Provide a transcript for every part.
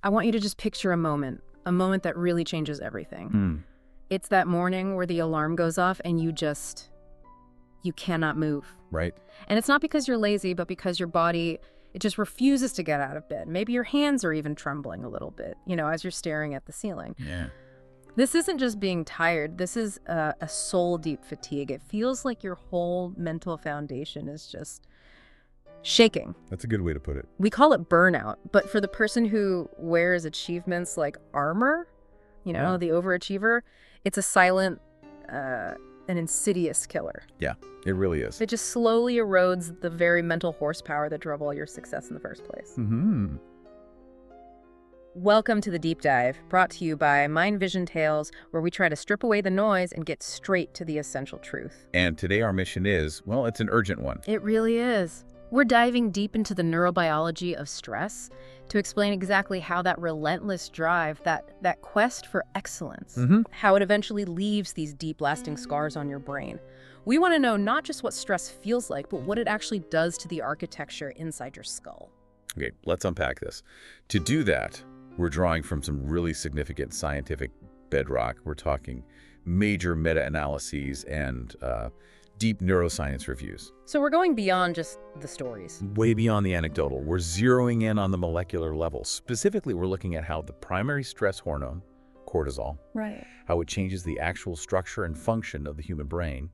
I want you to just picture a moment that really changes everything. It's that morning where the alarm goes off and you cannot move. Right. And it's not because you're lazy, but because your body, it just refuses to get out of bed. Maybe your hands are even trembling a little bit, as you're staring at the ceiling. Yeah. This isn't just being tired. This is a soul-deep fatigue. It feels like your whole mental foundation is just shaking. That's a good way to put it. We call it burnout, but for the person who wears achievements like armor, the overachiever, it's a silent, an insidious killer. Yeah, it really is. It just slowly erodes the very mental horsepower that drove all your success in the first place. Mm-hmm. Welcome to the Deep Dive, brought to you by Mind Vision Tales, where we try to strip away the noise and get straight to the essential truth. And today our mission is, well, it's an urgent one. It really is. We're diving deep into the neurobiology of stress to explain exactly how that relentless drive, that quest for excellence, how it eventually leaves these deep, lasting scars on your brain. We want to know not just what stress feels like, but what it actually does to the architecture inside your skull. Okay, let's unpack this. To do that, we're drawing from some really significant scientific bedrock. We're talking major meta-analyses and deep neuroscience reviews. So we're going beyond just the stories. Way beyond the anecdotal. We're zeroing in on the molecular level. Specifically, we're looking at how the primary stress hormone, cortisol, how it changes the actual structure and function of the human brain.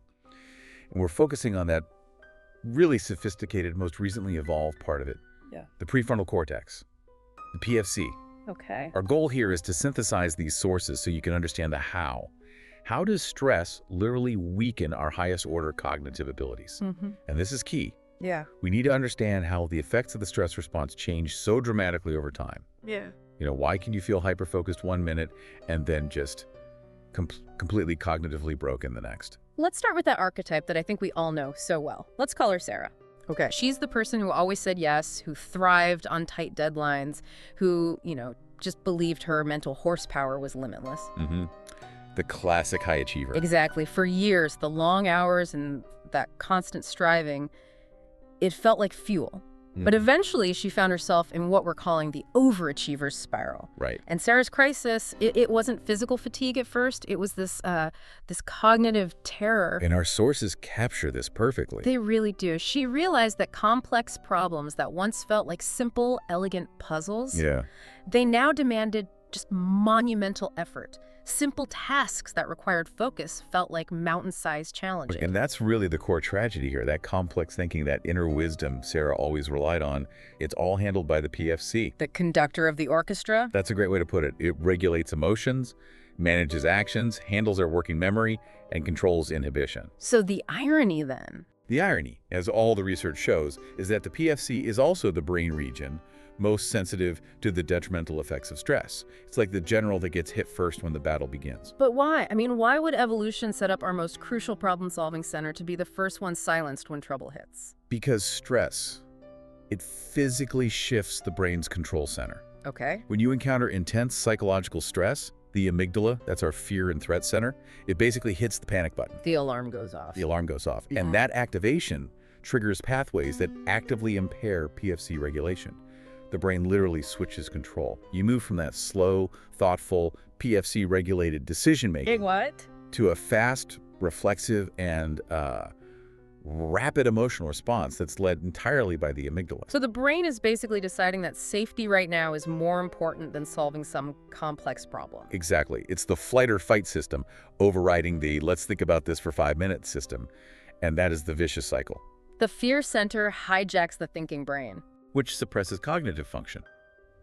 And we're focusing on that really sophisticated, most recently evolved part of it, the prefrontal cortex, the PFC. Okay. Our goal here is to synthesize these sources so you can understand the how. How does stress literally weaken our highest order cognitive abilities? And this is key. Yeah. We need to understand how the effects of the stress response change so dramatically over time. Yeah. Why can you feel hyper-focused 1 minute and then just completely cognitively broken the next? Let's start with that archetype that I think we all know so well. Let's call her Sarah. Okay. She's the person who always said yes, who thrived on tight deadlines, who, just believed her mental horsepower was limitless. The classic high achiever. Exactly. For years, the long hours and that constant striving, it felt like fuel. But eventually, she found herself in what we're calling the overachiever's spiral. Right. And Sarah's crisis, it wasn't physical fatigue at first. It was this cognitive terror. And our sources capture this perfectly. They really do. She realized that complex problems that once felt like simple, elegant puzzles, they now demanded just monumental effort. Simple tasks that required focus felt like mountain-sized challenges. And that's really the core tragedy here, that complex thinking, that inner wisdom Sarah always relied on. It's all handled by the PFC. The conductor of the orchestra? That's a great way to put it. It regulates emotions, manages actions, handles our working memory, and controls inhibition. So the irony then? The irony, as all the research shows, is that the PFC is also the brain region most sensitive to the detrimental effects of stress. It's like the general that gets hit first when the battle begins. But why? I mean, why would evolution set up our most crucial problem-solving center to be the first one silenced when trouble hits? Because stress, it physically shifts the brain's control center. Okay. When you encounter intense psychological stress, the amygdala, that's our fear and threat center, it basically hits the panic button. The alarm goes off. The alarm goes off. And that activation triggers pathways that actively impair PFC regulation. The brain literally switches control. You move from that slow, thoughtful, PFC-regulated decision-making to a fast, reflexive, and rapid emotional response that's led entirely by the amygdala. So the brain is basically deciding that safety right now is more important than solving some complex problem. Exactly. It's the flight or fight system overriding the let's think about this for 5 minutes system, and that is the vicious cycle. The fear center hijacks the thinking brain, which suppresses cognitive function,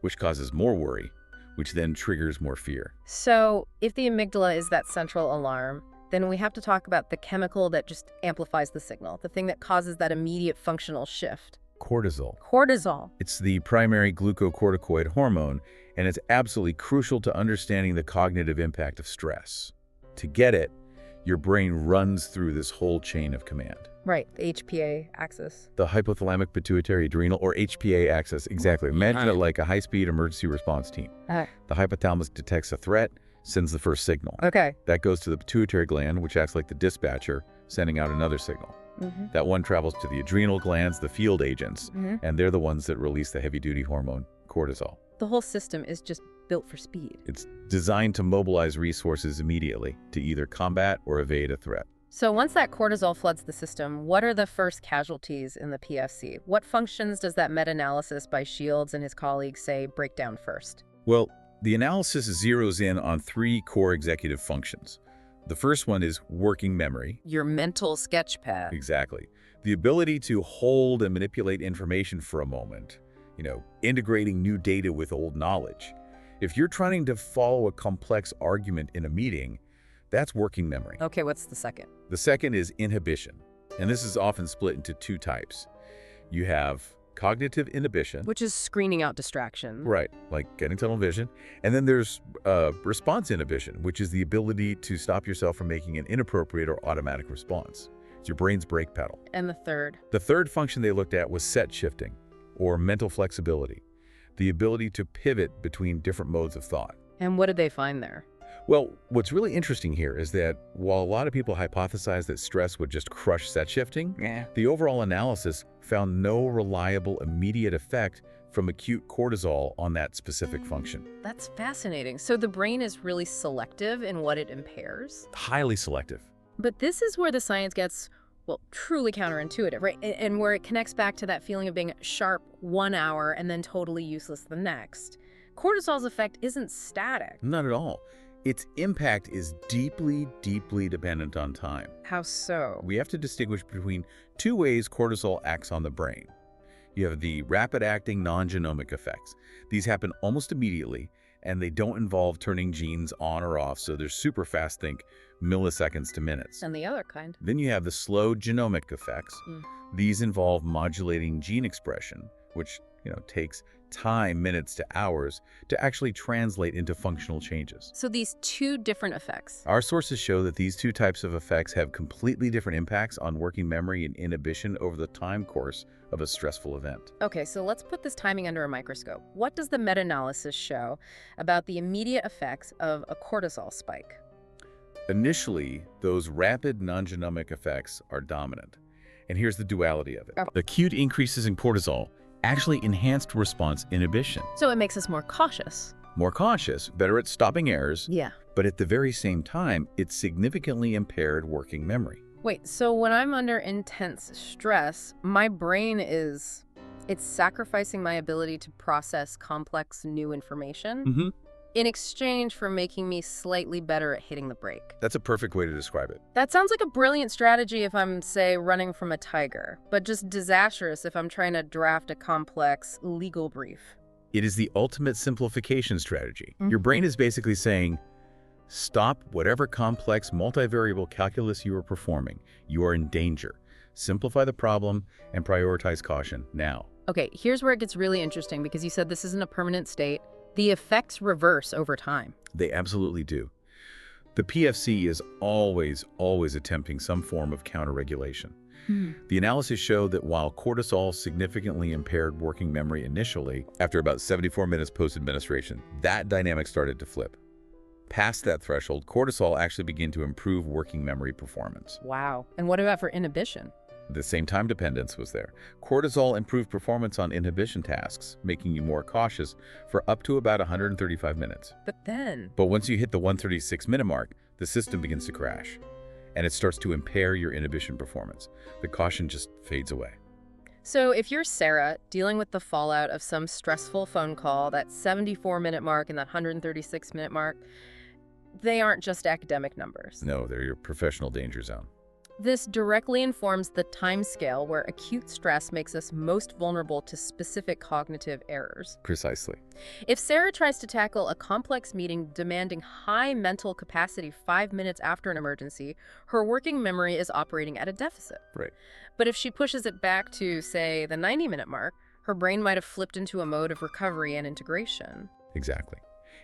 which causes more worry, which then triggers more fear. So if the amygdala is that central alarm, then we have to talk about the chemical that just amplifies the signal, the thing that causes that immediate functional shift. Cortisol. Cortisol. It's the primary glucocorticoid hormone, and it's absolutely crucial to understanding the cognitive impact of stress. To get it, your brain runs through this whole chain of command. Right, the HPA axis. The hypothalamic pituitary adrenal, or HPA axis, exactly. Imagine it like a high-speed emergency response team. The hypothalamus detects a threat, sends the first signal. Okay. That goes to the pituitary gland, which acts like the dispatcher, sending out another signal. That one travels to the adrenal glands, the field agents, and they're the ones that release the heavy-duty hormone, cortisol. The whole system is just built for speed. It's designed to mobilize resources immediately to either combat or evade a threat. So once that cortisol floods the system, what are the first casualties in the PFC? What functions does that meta-analysis by Shields and his colleagues say break down first? Well, the analysis zeroes in on 3 core executive functions. The first one is working memory. Your mental sketch pad. Exactly. The ability to hold and manipulate information for a moment, integrating new data with old knowledge. If you're trying to follow a complex argument in a meeting, that's working memory. Okay, what's the second? The second is inhibition, and this is often split into 2 types. You have cognitive inhibition. Which is screening out distraction. Right, like getting tunnel vision. And then there's response inhibition, which is the ability to stop yourself from making an inappropriate or automatic response. It's your brain's brake pedal. And the third? The third function they looked at was set shifting, or mental flexibility, the ability to pivot between different modes of thought. And what did they find there? Well, what's really interesting here is that while a lot of people hypothesized that stress would just crush set shifting, the overall analysis found no reliable immediate effect from acute cortisol on that specific function. That's fascinating. So the brain is really selective in what it impairs? Highly selective. But this is where the science gets, well, truly counterintuitive, right? And where it connects back to that feeling of being sharp 1 hour and then totally useless the next. Cortisol's effect isn't static. Not at all. Its impact is deeply, deeply dependent on time. How so? We have to distinguish between 2 ways cortisol acts on the brain. You have the rapid-acting non-genomic effects. These happen almost immediately, and they don't involve turning genes on or off, so they're super fast, think milliseconds to minutes. And the other kind? Then you have the slow genomic effects. These involve modulating gene expression, which takes time, minutes to hours, to actually translate into functional changes. So these 2 different effects. Our sources show that these 2 types of effects have completely different impacts on working memory and inhibition over the time course of a stressful event. Okay, so let's put this timing under a microscope. What does the meta-analysis show about the immediate effects of a cortisol spike? Initially, those rapid non-genomic effects are dominant. And here's the duality of it. The acute increases in cortisol actually enhanced response inhibition. So it makes us more cautious. More cautious, better at stopping errors. Yeah. But at the very same time, it significantly impaired working memory. Wait, so when I'm under intense stress, my brain it's sacrificing my ability to process complex new information in exchange for making me slightly better at hitting the brake. That's a perfect way to describe it. That sounds like a brilliant strategy if I'm, say, running from a tiger, but just disastrous if I'm trying to draft a complex legal brief. It is the ultimate simplification strategy. Your brain is basically saying, stop whatever complex multivariable calculus you are performing. You are in danger. Simplify the problem and prioritize caution now. Okay, here's where it gets really interesting because you said this isn't a permanent state. The effects reverse over time. They absolutely do. The PFC is always attempting some form of counter-regulation. The analysis showed that while cortisol significantly impaired working memory initially, after about 74 minutes post-administration, that dynamic started to flip. Past that threshold, cortisol actually began to improve working memory performance. Wow. And what about for inhibition? The same time dependence was there. Cortisol improved performance on inhibition tasks, making you more cautious for up to about 135 minutes. But once you hit the 136-minute mark, the system begins to crash, and it starts to impair your inhibition performance. The caution just fades away. So if you're Sarah, dealing with the fallout of some stressful phone call, that 74-minute mark and that 136-minute mark, they aren't just academic numbers. No, they're your professional danger zone. This directly informs the time scale where acute stress makes us most vulnerable to specific cognitive errors. Precisely. If Sarah tries to tackle a complex meeting demanding high mental capacity 5 minutes after an emergency, her working memory is operating at a deficit. Right. But if she pushes it back to, say, the 90-minute mark, her brain might have flipped into a mode of recovery and integration. Exactly.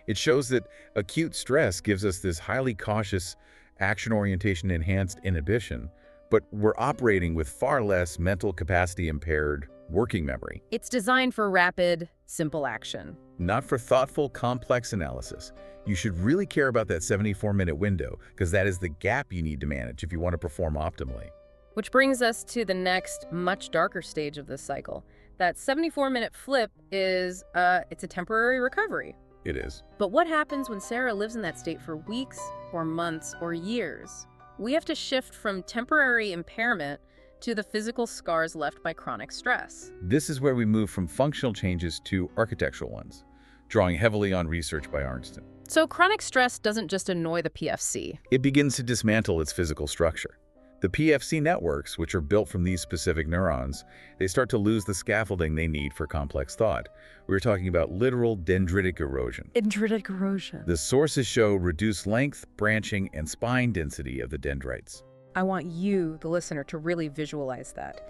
It shows that acute stress gives us this highly cautious action orientation enhanced inhibition, but we're operating with far less mental capacity impaired working memory. It's designed for rapid, simple action. Not for thoughtful, complex analysis. You should really care about that 74-minute window, because that is the gap you need to manage if you want to perform optimally. Which brings us to the next, much darker stage of this cycle, That 74-minute flip is, it's a temporary recovery. It is. But what happens when Sarah lives in that state for weeks or months or years? We have to shift from temporary impairment to the physical scars left by chronic stress. This is where we move from functional changes to architectural ones, drawing heavily on research by Arnston. So chronic stress doesn't just annoy the PFC. It begins to dismantle its physical structure. The PFC networks, which are built from these specific neurons, they start to lose the scaffolding they need for complex thought. We're talking about literal dendritic erosion. Dendritic erosion. The sources show reduced length, branching, and spine density of the dendrites. I want you, the listener, to really visualize that.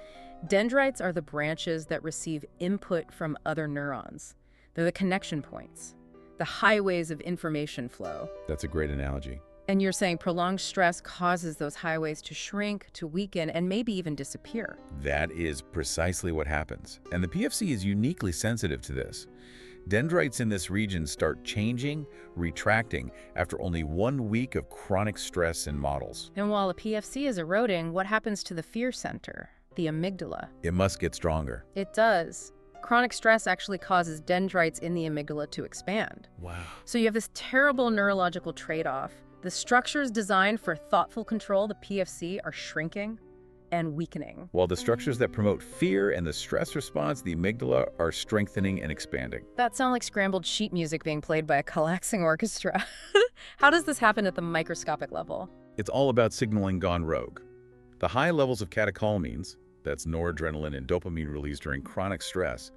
Dendrites are the branches that receive input from other neurons. They're the connection points, the highways of information flow. That's a great analogy. And you're saying prolonged stress causes those highways to shrink, to weaken, and maybe even disappear. That is precisely what happens. And the PFC is uniquely sensitive to this. Dendrites in this region start changing, retracting, after only 1 week of chronic stress in models. And while the PFC is eroding, what happens to the fear center, the amygdala? It must get stronger. It does. Chronic stress actually causes dendrites in the amygdala to expand. Wow. So you have this terrible neurological trade-off. The structures designed for thoughtful control, the PFC, are shrinking and weakening. While the structures that promote fear and the stress response, the amygdala, are strengthening and expanding. That sounds like scrambled sheet music being played by a collapsing orchestra. How does this happen at the microscopic level? It's all about signaling gone rogue. The high levels of catecholamines, that's noradrenaline and dopamine released during chronic stress,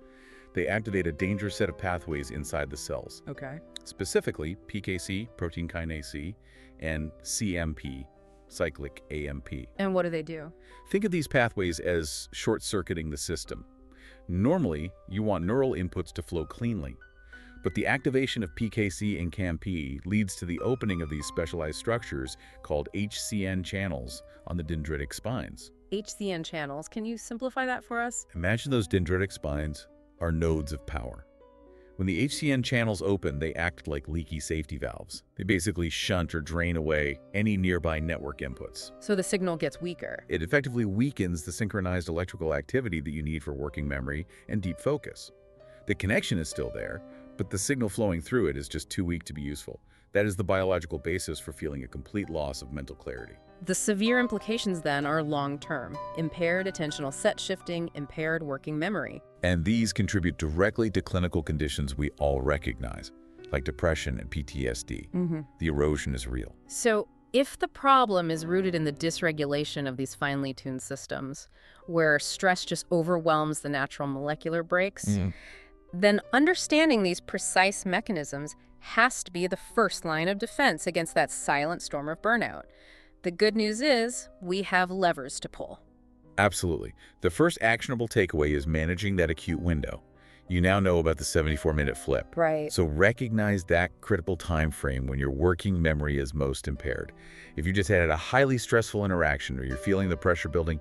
they activate a dangerous set of pathways inside the cells. Okay. Specifically, PKC, protein kinase C, and CMP, cyclic AMP. And what do they do? Think of these pathways as short-circuiting the system. Normally, you want neural inputs to flow cleanly, but the activation of PKC and CAMP leads to the opening of these specialized structures called HCN channels on the dendritic spines. HCN channels, can you simplify that for us? Imagine those dendritic spines are nodes of power. When the HCN channels open, they act like leaky safety valves. They basically shunt or drain away any nearby network inputs. So the signal gets weaker. It effectively weakens the synchronized electrical activity that you need for working memory and deep focus. The connection is still there, but the signal flowing through it is just too weak to be useful. That is the biological basis for feeling a complete loss of mental clarity. The severe implications then are long-term. Impaired attentional set shifting, impaired working memory. And these contribute directly to clinical conditions we all recognize, like depression and PTSD. The erosion is real. So if the problem is rooted in the dysregulation of these finely tuned systems, where stress just overwhelms the natural molecular brakes, then understanding these precise mechanisms has to be the first line of defense against that silent storm of burnout. The good news is we have levers to pull. Absolutely. The first actionable takeaway is managing that acute window. You now know about the 74-minute flip. Right. So recognize that critical time frame when your working memory is most impaired. If you just had a highly stressful interaction or you're feeling the pressure building,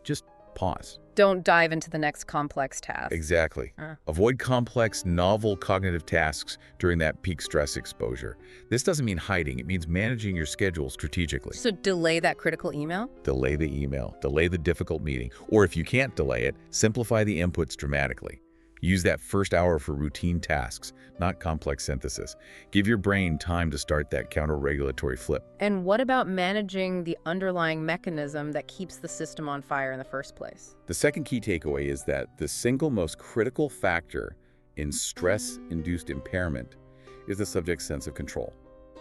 just pause. Don't dive into the next complex task. Exactly. Avoid complex, novel cognitive tasks during that peak stress exposure. This doesn't mean hiding. It means managing your schedule strategically. So delay that critical email? Delay the email. Delay the difficult meeting. Or if you can't delay it, simplify the inputs dramatically. Use that first hour for routine tasks, not complex synthesis. Give your brain time to start that counter-regulatory flip. And what about managing the underlying mechanism that keeps the system on fire in the first place? The second key takeaway is that the single most critical factor in stress-induced impairment is the subject's sense of control.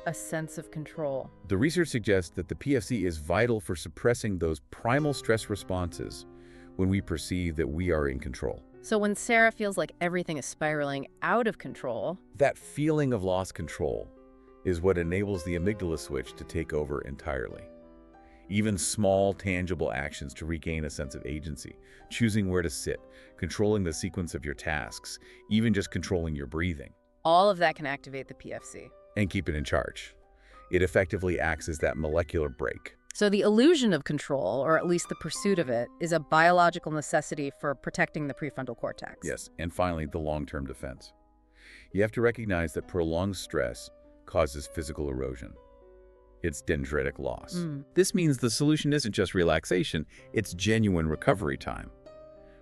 A sense of control. The research suggests that the PFC is vital for suppressing those primal stress responses when we perceive that we are in control. So when Sarah feels like everything is spiraling out of control, that feeling of lost control is what enables the amygdala switch to take over entirely. Even small, tangible actions to regain a sense of agency, choosing where to sit, controlling the sequence of your tasks, even just controlling your breathing. All of that can activate the PFC. And keep it in charge. It effectively acts as that molecular brake. So the illusion of control, or at least the pursuit of it, is a biological necessity for protecting the prefrontal cortex. Yes, and finally, the long-term defense. You have to recognize that prolonged stress causes physical erosion. It's dendritic loss. This means the solution isn't just relaxation, it's genuine recovery time.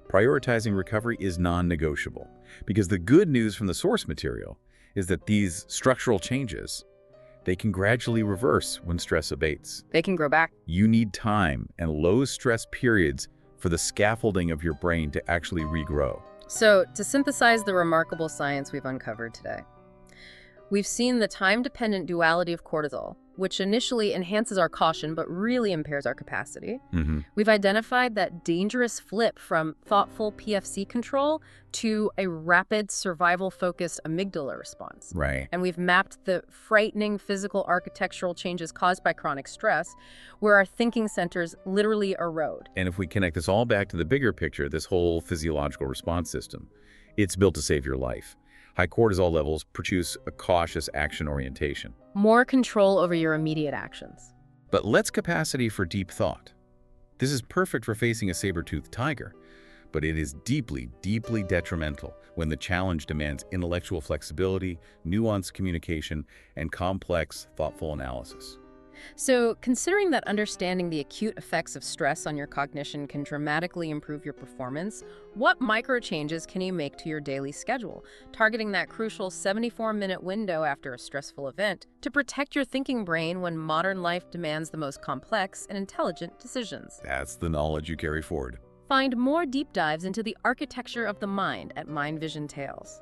Prioritizing recovery is non-negotiable, because the good news from the source material is that these structural changes, they can gradually reverse when stress abates. They can grow back. You need time and low-stress periods for the scaffolding of your brain to actually regrow. So, to synthesize the remarkable science we've uncovered today, we've seen the time-dependent duality of cortisol, which initially enhances our caution but really impairs our capacity. We've identified that dangerous flip from thoughtful PFC control to a rapid survival-focused amygdala response. Right. And we've mapped the frightening physical architectural changes caused by chronic stress, where our thinking centers literally erode. And if we connect this all back to the bigger picture, this whole physiological response system, it's built to save your life. High cortisol levels produce a cautious action orientation. More control over your immediate actions. But less capacity for deep thought. This is perfect for facing a saber-toothed tiger, but it is deeply, deeply detrimental when the challenge demands intellectual flexibility, nuanced communication, and complex, thoughtful analysis. So, considering that understanding the acute effects of stress on your cognition can dramatically improve your performance, what micro changes can you make to your daily schedule, targeting that crucial 74-minute window after a stressful event to protect your thinking brain when modern life demands the most complex and intelligent decisions? That's the knowledge you carry forward. Find more deep dives into the architecture of the mind at Mind Vision Tales.